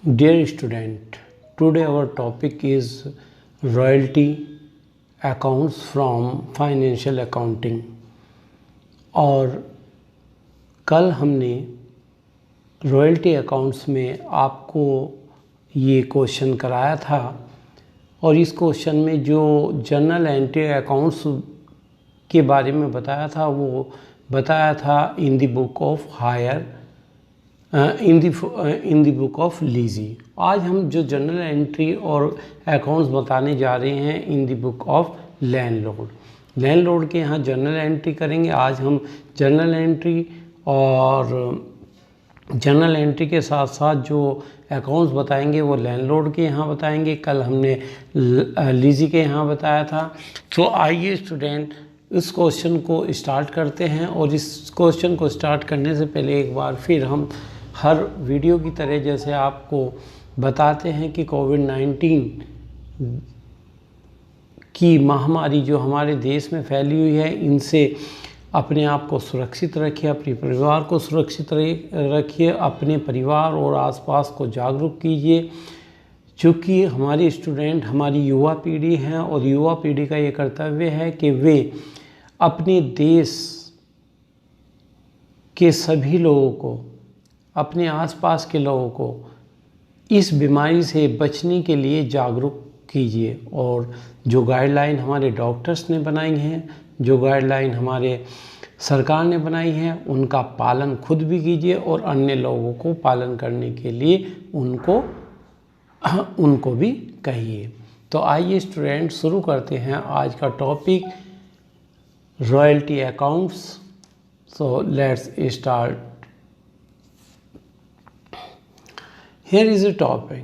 Dear student, today our topic is royalty accounts from financial accounting। और कल हमने royalty accounts में आपको ये क्वेश्चन कराया था और इस क्वेश्चन में जो जर्नल एंट्री अकाउंट्स के बारे में बताया था वो बताया था in the book of hirer in the book of lessee. आज हम जो जर्नल एंट्री और अकाउंट्स बताने जा रहे हैं इन द बुक ऑफ लैंडलॉर्ड के यहाँ जर्नल एंट्री करेंगे। आज हम जर्नल एंट्री और जर्नल एंट्री के साथ साथ जो अकाउंट्स बताएंगे वो लैंडलॉर्ड के यहाँ बताएंगे। कल हमने लीजी के यहाँ बताया था। तो आइए स्टूडेंट इस क्वेश्चन को स्टार्ट करते हैं। और इस क्वेश्चन को स्टार्ट करने से पहले एक बार फिर हम हर वीडियो की तरह जैसे आपको बताते हैं कि कोविड-19 की महामारी जो हमारे देश में फैली हुई है, इनसे अपने आप को सुरक्षित रखिए, अपने परिवार को सुरक्षित रखिए, अपने परिवार और आसपास को जागरूक कीजिए। चूँकि हमारे स्टूडेंट हमारी युवा पीढ़ी हैं और युवा पीढ़ी का ये कर्तव्य है कि वे अपने देश के सभी लोगों को, अपने आसपास के लोगों को इस बीमारी से बचने के लिए जागरूक कीजिए। और जो गाइडलाइन हमारे डॉक्टर्स ने बनाई हैं, जो गाइडलाइन हमारे सरकार ने बनाई है, उनका पालन खुद भी कीजिए और अन्य लोगों को पालन करने के लिए उनको भी कहिए। तो आइए स्टूडेंट शुरू करते हैं आज का topic royalty accounts. So let's start. Here is a topic.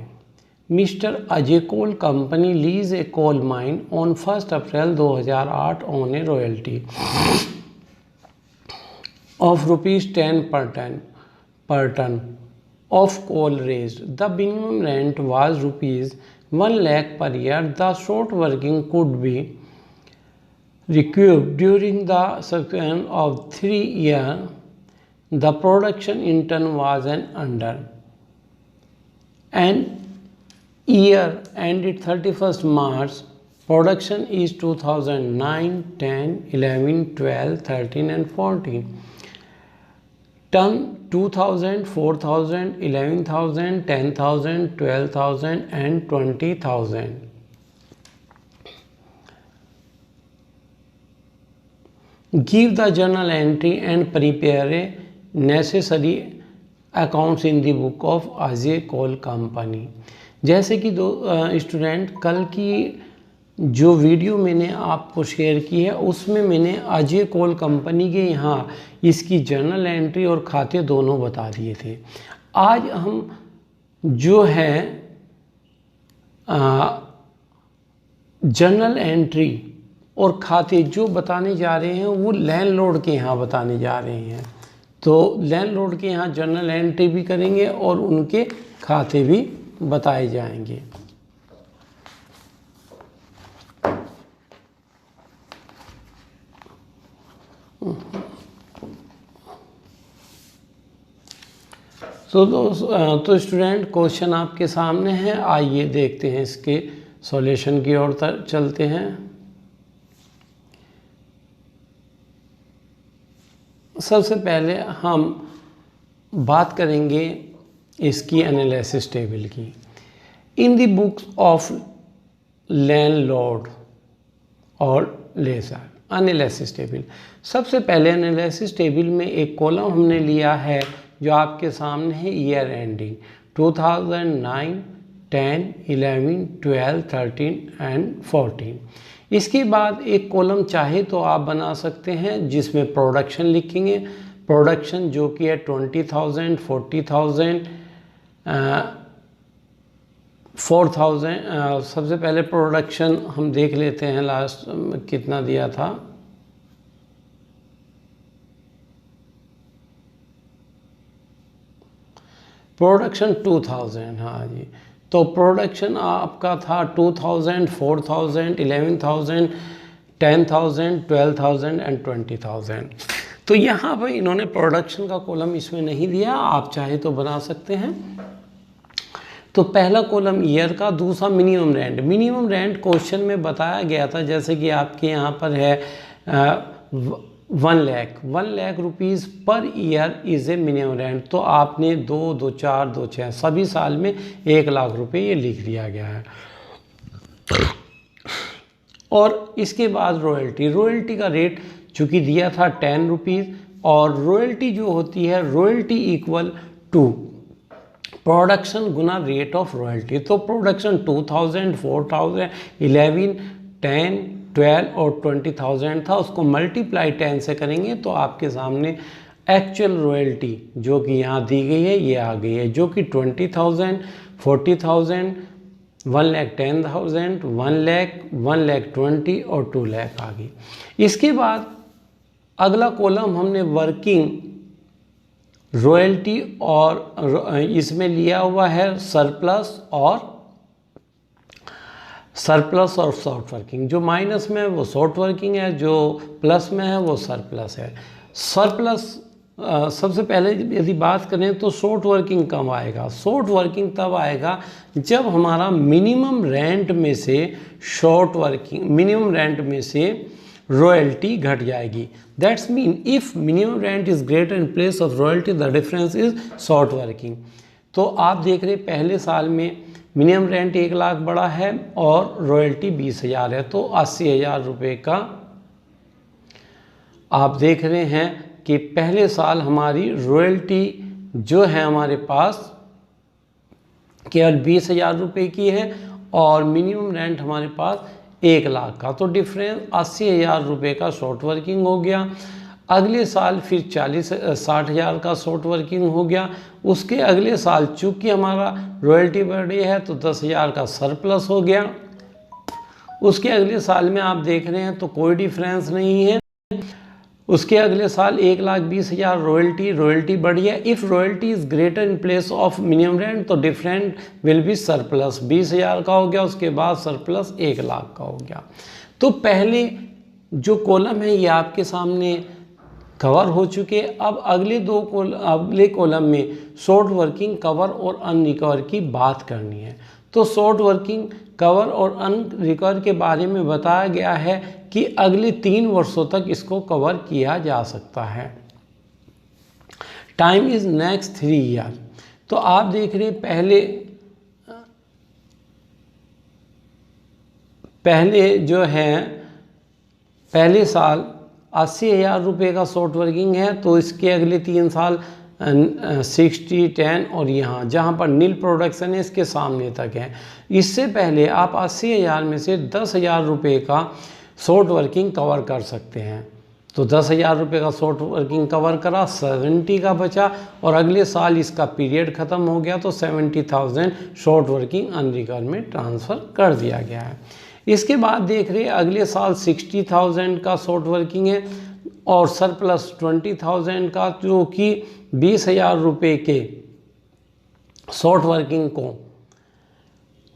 Mr. Ajay Coal Company lease a coal mine on 1st April 2008 on a royalty of ₹10 per ton of coal raised. The minimum rent was ₹1 lakh per year. The short working could be recouped during the span of 3 years. The production in ton was under and year ended 31st March. Production is 2009, 10, 11, 12, 13 and 14. Ton 2000, 4000, 11,000, 10,000, 12,000 and 20,000. Give the journal entry and prepare a necessary accounts in the book of Ajay coal company. जैसे कि student कल की जो video मैंने आपको share की है उसमें मैंने अजय कोल कंपनी के यहाँ इसकी जर्नल एंट्री और खाते दोनों बता दिए थे। आज हम जो है जर्नल एंट्री और खाते जो बताने जा रहे हैं वो लैंडलॉर्ड के यहाँ बताने जा रहे हैं। तो लैंडलॉर्ड के यहाँ जर्नल एंट्री भी करेंगे और उनके खाते भी बताए जाएंगे। तो स्टूडेंट क्वेश्चन आपके सामने है। आइए देखते हैं इसके सॉल्यूशन की ओर चलते हैं। सबसे पहले हम बात करेंगे इसकी एनालिसिस टेबल की। In the books of landlord और लेजर एनालिसिस टेबल। सबसे पहले एनालिसिस टेबल में एक कॉलम हमने लिया है जो आपके सामने है ईयर एंडिंग 2009, 10, 11, 12, 13 एंड 14। इसके बाद एक कॉलम चाहे तो आप बना सकते हैं जिसमें प्रोडक्शन लिखेंगे। प्रोडक्शन जो कि है 20,000, 40,000, 4,000। सबसे पहले प्रोडक्शन हम देख लेते हैं लास्ट कितना दिया था। प्रोडक्शन 2000, हाँ जी। तो प्रोडक्शन आपका था 2000, 4000, 11,000, 10,000, 12,000 एंड 20,000। तो यहाँ पर इन्होंने प्रोडक्शन का कॉलम इसमें नहीं दिया, आप चाहे तो बना सकते हैं। तो पहला कॉलम ईयर का, दूसरा minimum rent. Minimum rent question में बताया गया था, जैसे कि आपके यहाँ पर है 1 lakh rupees per year is a minimum rent. तो आपने 2, 2, 4, 2, 6 सभी साल में 1 लाख रुपए ये लिख दिया गया है। और इसके बाद रॉयल्टी का रेट चूँकि दिया था 10 रुपीज़, और रॉयल्टी जो होती है, रॉयल्टी इक्वल टू प्रोडक्शन गुना रेट ऑफ रॉयल्टी। तो प्रोडक्शन 2000, 4000, 11, 10, 12 और 20,000 था, उसको मल्टीप्लाई 10 से करेंगे तो आपके सामने एक्चुअल रॉयल्टी जो कि यहाँ दी गई है ये आ गई है, जो कि 20,000, 40,000, 1,10,000, 1 लाख, 1,20,000 और 2 लाख आ गई। इसके बाद अगला कॉलम हमने वर्किंग रॉयल्टी और इसमें लिया हुआ है सरप्लस और शॉर्ट वर्किंग। जो माइनस में है वो शॉर्ट वर्किंग है, जो प्लस में है वो सरप्लस है। सरप्लस सबसे पहले यदि बात करें तो शॉर्ट वर्किंग कब आएगा? शॉर्ट वर्किंग तब आएगा जब हमारा मिनिमम रेंट में से रॉयल्टी घट जाएगी। That's mean if minimum rent is greater in place of royalty the difference is short working. तो आप देख रहे पहले साल में मिनिमम रेंट 1 लाख बढ़ा है और रॉयल्टी 20,000 है, तो 80,000 रुपये का आप देख रहे हैं कि पहले साल हमारी रॉयल्टी जो है हमारे पास केवल 20,000 रुपये की है और मिनिमम रेंट हमारे पास 1 लाख का। तो डिफरेंस 80,000 रुपये का शॉर्ट वर्किंग हो गया। अगले साल फिर 60,000 का शॉर्ट वर्किंग हो गया। उसके अगले साल चूँकि हमारा रॉयल्टी बढ़ी है तो 10,000 का सरप्लस हो गया। उसके अगले साल में आप देख रहे हैं तो कोई डिफरेंस नहीं है। उसके अगले साल 1,20,000 रॉयल्टी बढ़ी है। If royalty is greater in place of minimum rent तो डिफरेंट विल बी सरप्लस, 20,000 का हो गया। उसके बाद सरप्लस 1 लाख का हो गया। तो पहले जो कॉलम है ये आपके सामने कवर हो चुके। अब अगले कॉलम में शॉर्ट वर्किंग, कवर और अनरिकवर की बात करनी है। तो शॉर्ट वर्किंग, कवर और अनरिकवर के बारे में बताया गया है कि अगले 3 वर्षों तक इसको कवर किया जा सकता है। Time is next 3 year. तो आप देख रहे पहले जो है पहले साल 80,000 रुपये का शॉर्ट वर्किंग है, तो इसके अगले 3 साल 60, 10 और यहाँ जहाँ पर नील प्रोडक्शन है इसके सामने तक है। इससे पहले आप 80,000 में से 10,000 रुपये का शॉर्ट वर्किंग कवर कर सकते हैं। तो 10,000 रुपये का शॉर्ट वर्किंग कवर करा, 70 का बचा और अगले साल इसका पीरियड ख़त्म हो गया तो 70,000 शॉर्ट वर्किंग अनरिकवर में ट्रांसफ़र कर दिया गया है। इसके बाद देख रहे हैं अगले साल 60,000 का शॉर्ट वर्किंग है और सरप्लस 20,000 का, जो कि 20,000 रुपये के शॉर्ट वर्किंग को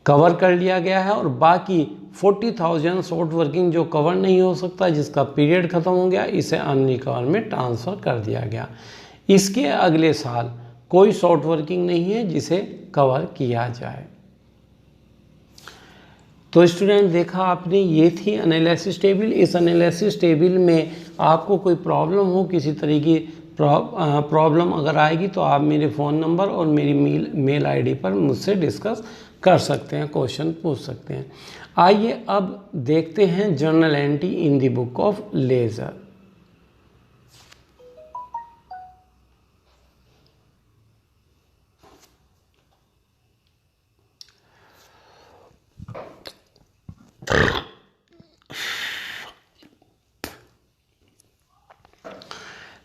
कवर कर लिया गया है और बाकी 40,000 शॉर्ट वर्किंग जो कवर नहीं हो सकता, जिसका पीरियड ख़त्म हो गया, इसे अनरिकवर में ट्रांसफ़र कर दिया गया। इसके अगले साल कोई शॉर्ट वर्किंग नहीं है जिसे कवर किया जाए। तो स्टूडेंट देखा आपने, ये थी एनालिसिस टेबल। इस एनालिसिस टेबल में आपको कोई प्रॉब्लम हो, किसी तरह की प्रॉब्लम अगर आएगी तो आप मेरे फ़ोन नंबर और मेरी मेल आईडी पर मुझसे डिस्कस कर सकते हैं, क्वेश्चन पूछ सकते हैं। आइए अब देखते हैं journal entry in the book of ledger.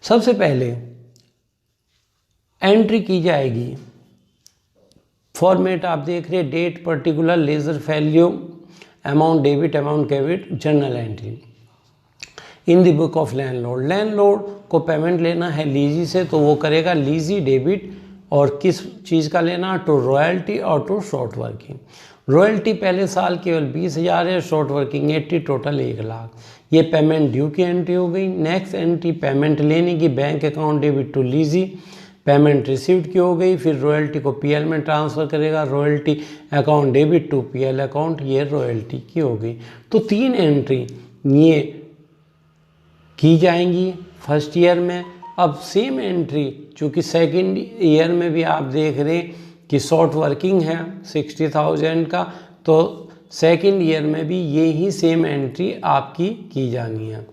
सबसे पहले एंट्री की जाएगी, फॉर्मेट आप देख रहे हैं, date, particular, ledger value, amount debit, amount credit, journal entry in the book of landlord. Landlord को पेमेंट लेना है लीजी से, तो वो करेगा लीजी डेबिट, और किस चीज़ का लेना, टू रॉयल्टी और टू शॉर्ट वर्किंग। रॉयल्टी पहले साल केवल 20,000 है, शॉर्ट वर्किंग 80, टोटल 1 लाख। ये पेमेंट ड्यू की एंट्री हो गई। नेक्स्ट एंट्री पेमेंट लेने की, bank account debit to lessee, payment received की हो गई, फिर रॉयल्टी को पीएल में ट्रांसफ़र करेगा, royalty account debit to PL account, ये रॉयल्टी की हो गई। तो 3 एंट्री ये की जाएंगी फर्स्ट ईयर में। अब सेम एंट्री चूँकि सेकंड ईयर में भी आप देख रहे कि शॉर्ट वर्किंग है 60,000 का, तो सेकंड ईयर में भी यही सेम एंट्री आपकी की जानी है।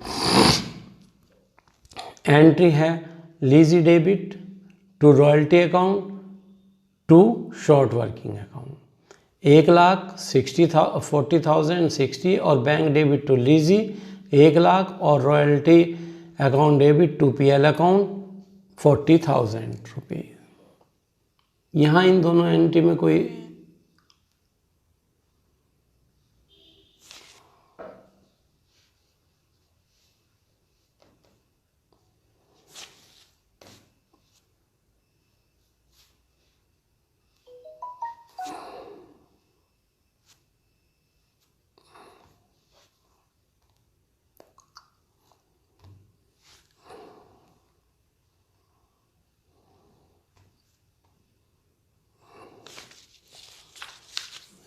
एंट्री है lessee debit to royalty account to short working account, 1,40,060 और बैंक डेबिट टू लीजी 1,00,000 और royalty account debit to PL account 40,000 रुपये। यहाँ इन दोनों एंट्री में कोई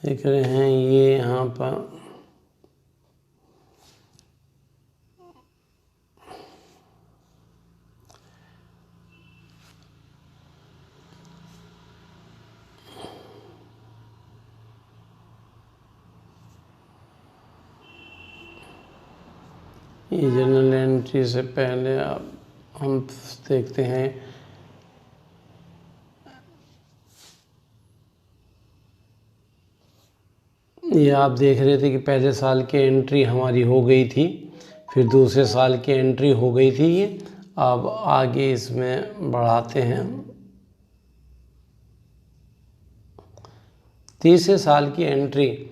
देख रहे हैं ये यहाँ पर ये जनरल एंट्री से पहले हम देखते हैं ये आप देख रहे थे कि पहले साल की एंट्री हमारी हो गई थी, फिर दूसरे साल की एंट्री हो गई थी ये। अब आगे इसमें बढ़ाते हैं, तीसरे साल की एंट्री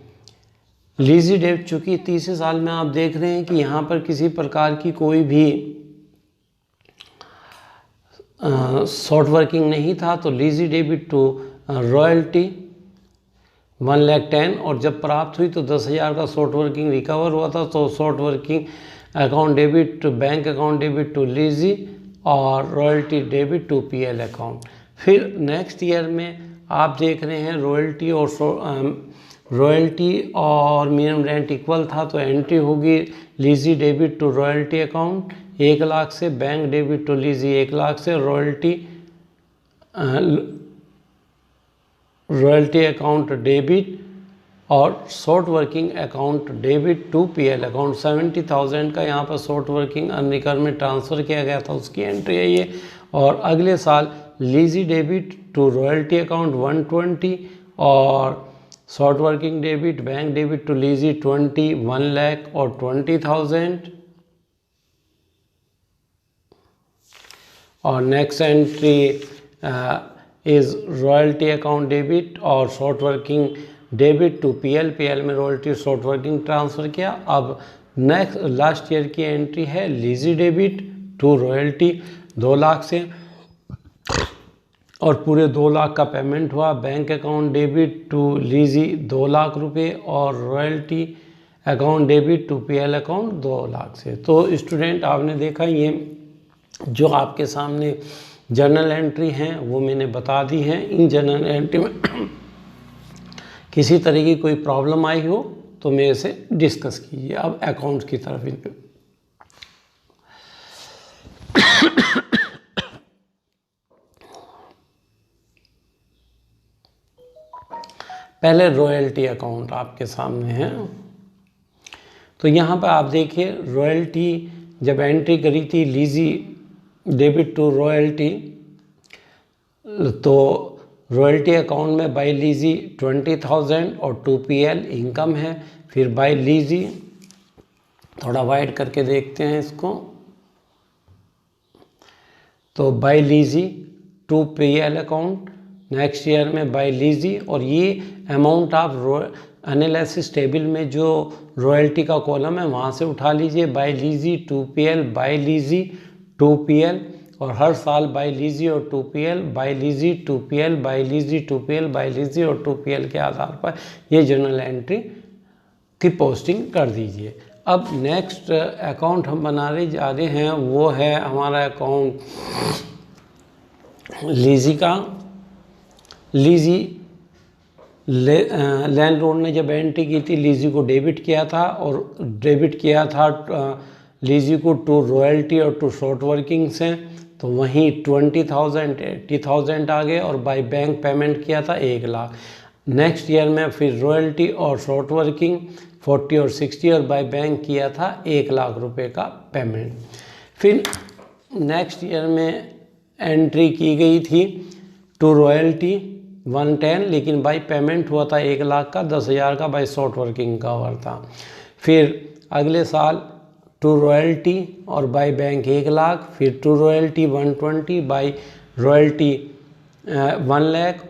लीजी डेबिट। चूँकि तीसरे साल में आप देख रहे हैं कि यहाँ पर किसी प्रकार की कोई भी शॉर्ट वर्किंग नहीं था, तो लीजी डेबिट टू रॉयल्टी 1,10,000 और जब प्राप्त हुई तो 10,000 का शॉर्ट वर्किंग रिकवर हुआ था, तो short working account debit to bank account debit to lessee और royalty debit to PL account. फिर नेक्स्ट ईयर में आप देख रहे हैं रॉयल्टी और मिनिमम रेंट इक्वल था, तो एंट्री होगी lessee debit to royalty account 1,00,000 से, बैंक डेबिट टू लीजी 1,00,000 से, रॉयल्टी अकाउंट डेबिट और short working account debit to PL account 70,000 का यहाँ पर शॉर्ट वर्किंग अनरिकवर में ट्रांसफ़र किया गया था, उसकी एंट्री है ये। और अगले साल lessee debit to royalty account 120 और short working debit bank debit to lessee 20 1,00,000 और 20,000। और next entry is royalty account debit और short working debit to PL में रॉयल्टी शॉर्ट वर्किंग ट्रांसफ़र किया। अब नेक्स्ट लास्ट ईयर की एंट्री है lessee debit to royalty 2,00,000 से और पूरे 2,00,000 का पेमेंट हुआ, bank account debit to lessee 2,00,000 रुपये और royalty account debit to PL account 2,00,000 से। तो स्टूडेंट आपने देखा ये जो आपके सामने जर्नल एंट्री हैं वो मैंने बता दी हैं। इन जर्नल एंट्री में किसी तरह की कोई प्रॉब्लम आई हो तो मेरे से डिस्कस कीजिए। अब अकाउंट्स की तरफ इन पहले रॉयल्टी अकाउंट आपके सामने है। तो यहाँ पर आप देखिए रॉयल्टी जब एंट्री करी थी लीजी डेबिट टू रॉयल्टी, तो रॉयल्टी अकाउंट में बाय लीजी 20,000 और टू पीएल इनकम है। फिर बाय लीजी थोड़ा वाइड करके देखते हैं इसको, तो by lessee to PL account next year में बाय लीजी, और ये अमाउंट आप एनालिसिस टेबल में जो रॉयल्टी का कॉलम है वहाँ से उठा लीजिए। By lessee to PL by lessee to PL, और हर साल बाय लीजी और to PL by lessee to PL by lessee to PL by lessee और टू पीएल के आधार पर ये जर्नल एंट्री की पोस्टिंग कर दीजिए। अब नेक्स्ट अकाउंट हम बनाने जा रहे हैं वो है हमारा अकाउंट लीजी लैंडलॉर्ड ने जब एंट्री की थी, लीजी को डेबिट किया था, और डेबिट किया था लीजी को टू रॉयल्टी और टू शॉर्ट वर्किंग से, तो वहीं 20,000 80,000 आ गए, और बाय बैंक पेमेंट किया था 1 लाख। नेक्स्ट ईयर में फिर रॉयल्टी और शॉर्ट वर्किंग 40 और 60, और बाय बैंक किया था 1 लाख रुपए का पेमेंट। फिर नेक्स्ट ईयर में एंट्री की गई थी टू रॉयल्टी 110, लेकिन बाय पेमेंट हुआ था 1 लाख का, 10,000 का बाय शॉर्ट वर्किंग कवर था। फिर अगले साल टू रॉयल्टी और बाय बैंक 1 लाख, फिर to royalty 120, by royalty 1 lakh,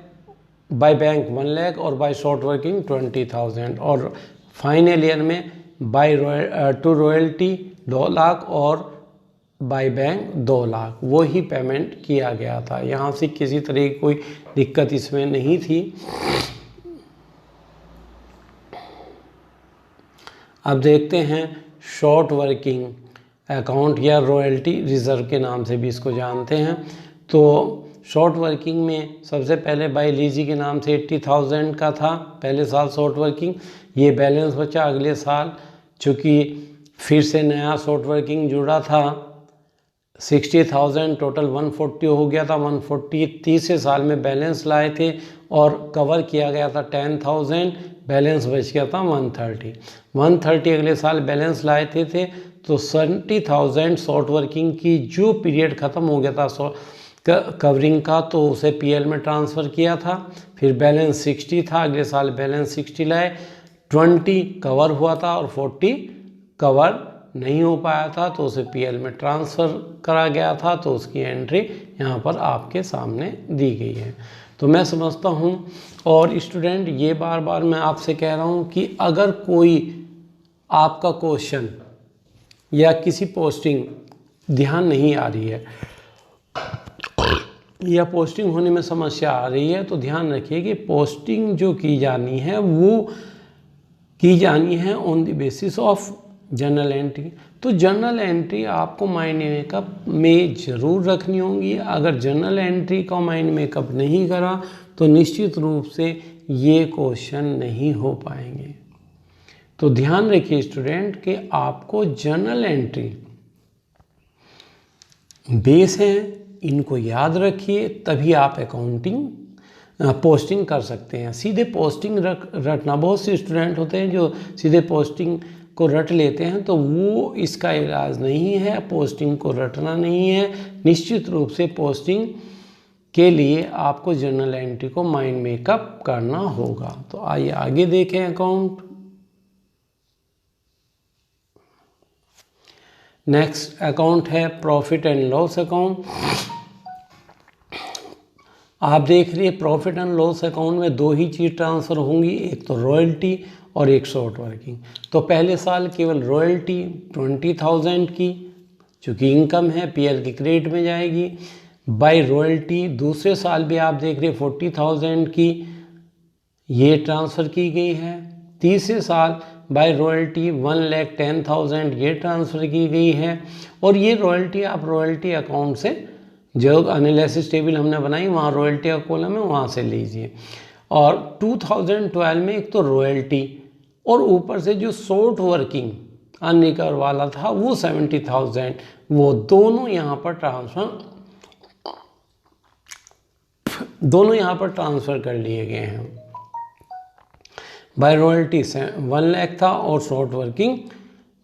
by bank 1 lakh, और बाय शॉर्ट वर्किंग 20,000, और फाइनल ईयर में बाय टू रॉयल्टी 2 लाख और बाय बैंक 2 लाख, वो ही पेमेंट किया गया था। यहाँ से किसी तरह की कोई दिक्कत इसमें नहीं थी। अब देखते हैं शॉर्ट वर्किंग अकाउंट या रॉयल्टी रिजर्व के नाम से भी इसको जानते हैं। तो शॉर्ट वर्किंग में सबसे पहले बाय लीजी के नाम से 80,000 का था पहले साल शॉर्ट वर्किंग, ये बैलेंस बचा अगले साल, चूँकि फिर से नया शॉर्ट वर्किंग जुड़ा था 60,000, टोटल 140 हो गया था। 140 तीसरे साल में बैलेंस लाए थे और कवर किया गया था 10,000, बैलेंस बच गया था 130 अगले साल बैलेंस लाए थे तो 70,000 शॉर्ट वर्किंग की जो पीरियड ख़त्म हो गया था कवरिंग का, तो उसे पीएल में ट्रांसफ़र किया था। फिर बैलेंस 60 था, अगले साल बैलेंस 60 लाए, 20 कवर हुआ था और 40 कवर नहीं हो पाया था, तो उसे पीएल में ट्रांसफ़र करा गया था। तो उसकी एंट्री यहाँ पर आपके सामने दी गई है। तो मैं समझता हूँ, और स्टूडेंट ये बार बार मैं आपसे कह रहा हूँ कि अगर कोई आपका क्वेश्चन या किसी पोस्टिंग ध्यान नहीं आ रही है या पोस्टिंग होने में समस्या आ रही है, तो ध्यान रखिए कि पोस्टिंग जो की जानी है वो की जानी है on the basis of journal entry. तो जर्नल एंट्री आपको माइंड मेकअप में ज़रूर रखनी होगी। अगर जर्नल एंट्री का माइंड मेकअप नहीं करा तो निश्चित रूप से ये क्वेश्चन नहीं हो पाएंगे। तो ध्यान रखिए स्टूडेंट कि आपको जर्नल एंट्री बेस है, इनको याद रखिए, तभी आप पोस्टिंग कर सकते हैं। सीधे पोस्टिंग रटना, बहुत से स्टूडेंट होते हैं जो सीधे पोस्टिंग को रट लेते हैं, तो वो इसका इलाज नहीं है। पोस्टिंग को रटना नहीं है, निश्चित रूप से पोस्टिंग के लिए आपको जर्नल एंट्री को माइंड मेकअप करना होगा। तो आइए आगे देखें अकाउंट। नेक्स्ट अकाउंट है प्रॉफिट एंड लॉस अकाउंट। आप देख रही है प्रॉफिट एंड लॉस अकाउंट में दो ही चीज़ ट्रांसफ़र होंगी, एक तो रॉयल्टी और एक शॉर्ट वर्किंग। तो पहले साल केवल रॉयल्टी 20,000 की, चूँकि इनकम है पीएल की क्रेडिट में जाएगी। बाय रॉयल्टी दूसरे साल भी आप देख रहे 40,000 की, ये ट्रांसफ़र की गई है। तीसरे साल बाय रॉयल्टी 1,10,000 ये ट्रांसफ़र की गई है। और ये रॉयल्टी आप रॉयल्टी अकाउंट से जो एनालिसिस टेबल हमने बनाई वहाँ रॉयल्टी का कॉलम है, वहाँ से लीजिए। और 2012 में एक तो रॉयल्टी और ऊपर से जो शॉर्ट वर्किंग अनरिकवर वाला था वो 70,000, वो दोनों यहाँ पर ट्रांसफ़र कर लिए गए हैं। बाय रॉयल्टी 1 लाख था और शॉर्ट वर्किंग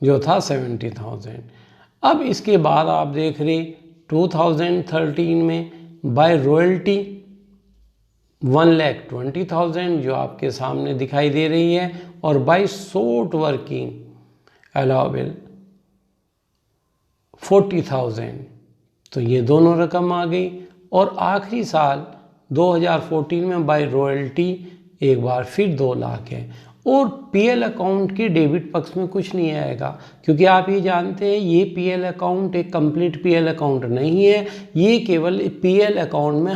जो था 70,000। अब इसके बाद आप देख रहे 2013 में बाय रॉयल्टी 1,20,000 जो आपके सामने दिखाई दे रही है, और बाय शॉर्ट वर्किंग अलाउबल 40,000। तो ये दोनों रकम आ गई। और आखिरी साल 2014 में बाय रॉयल्टी एक बार फिर 2 लाख है। और पीएल अकाउंट के डेबिट पक्ष में कुछ नहीं आएगा, क्योंकि आप ये जानते हैं ये पीएल अकाउंट एक कंप्लीट पीएल अकाउंट नहीं है। ये केवल पीएल अकाउंट में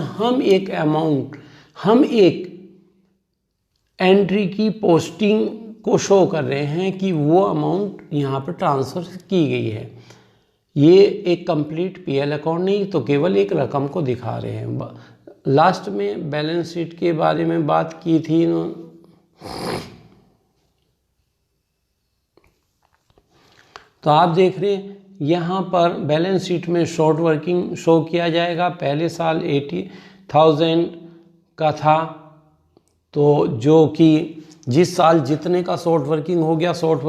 हम एक एंट्री की पोस्टिंग को शो कर रहे हैं कि वो अमाउंट यहाँ पर ट्रांसफ़र की गई है। ये एक कंप्लीट पीएल अकाउंट नहीं, तो केवल एक रकम को दिखा रहे हैं। लास्ट में बैलेंस शीट के बारे में बात की थी तो आप देख रहे हैं यहाँ पर बैलेंस शीट में शॉर्ट वर्किंग शो किया जाएगा। पहले साल 80,000 का था, तो जो कि जिस साल जितने का शॉर्ट वर्किंग हो गया, शॉर्ट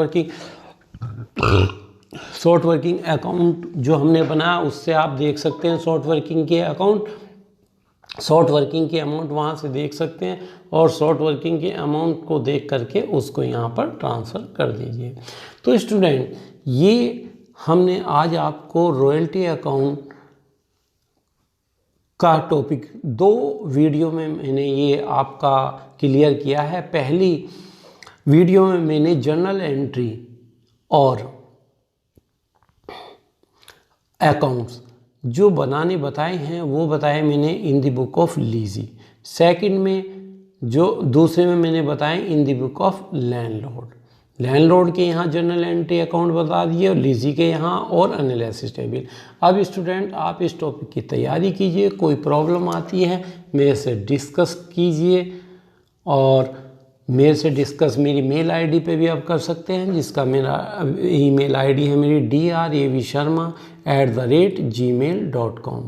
वर्किंग अकाउंट जो हमने बनाया उससे आप देख सकते हैं शॉर्ट वर्किंग के अमाउंट वहाँ से देख सकते हैं, और शॉर्ट वर्किंग के अमाउंट को देख करके उसको यहाँ पर ट्रांसफ़र कर दीजिए। तो स्टूडेंट, ये हमने आज आपको रॉयल्टी अकाउंट का टॉपिक 2 वीडियो में मैंने ये आपका क्लियर किया है। पहली वीडियो में मैंने जर्नल एंट्री और अकाउंट्स जो बनाने बताए हैं वो बताए मैंने in the book of lessee. Second में जो दूसरे में मैंने बताए in the book of landlord के यहाँ जर्नल एंट्री अकाउंट बता दिए, और लीजी के यहाँ और एनालिसिस टेबल। अब स्टूडेंट, आप इस टॉपिक की तैयारी कीजिए, कोई प्रॉब्लम आती है मेरे से डिस्कस कीजिए, और मेरे से डिस्कस मेरी मेल आईडी पे भी आप कर सकते हैं, जिसका मेरा ईमेल आईडी है मेरी dravsharma@gmail.com।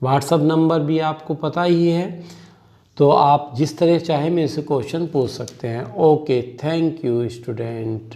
व्हाट्सअप नंबर भी आपको पता ही है, तो आप जिस तरह चाहे मेरे से क्वेश्चन पूछ सकते हैं। Okay, thank you student.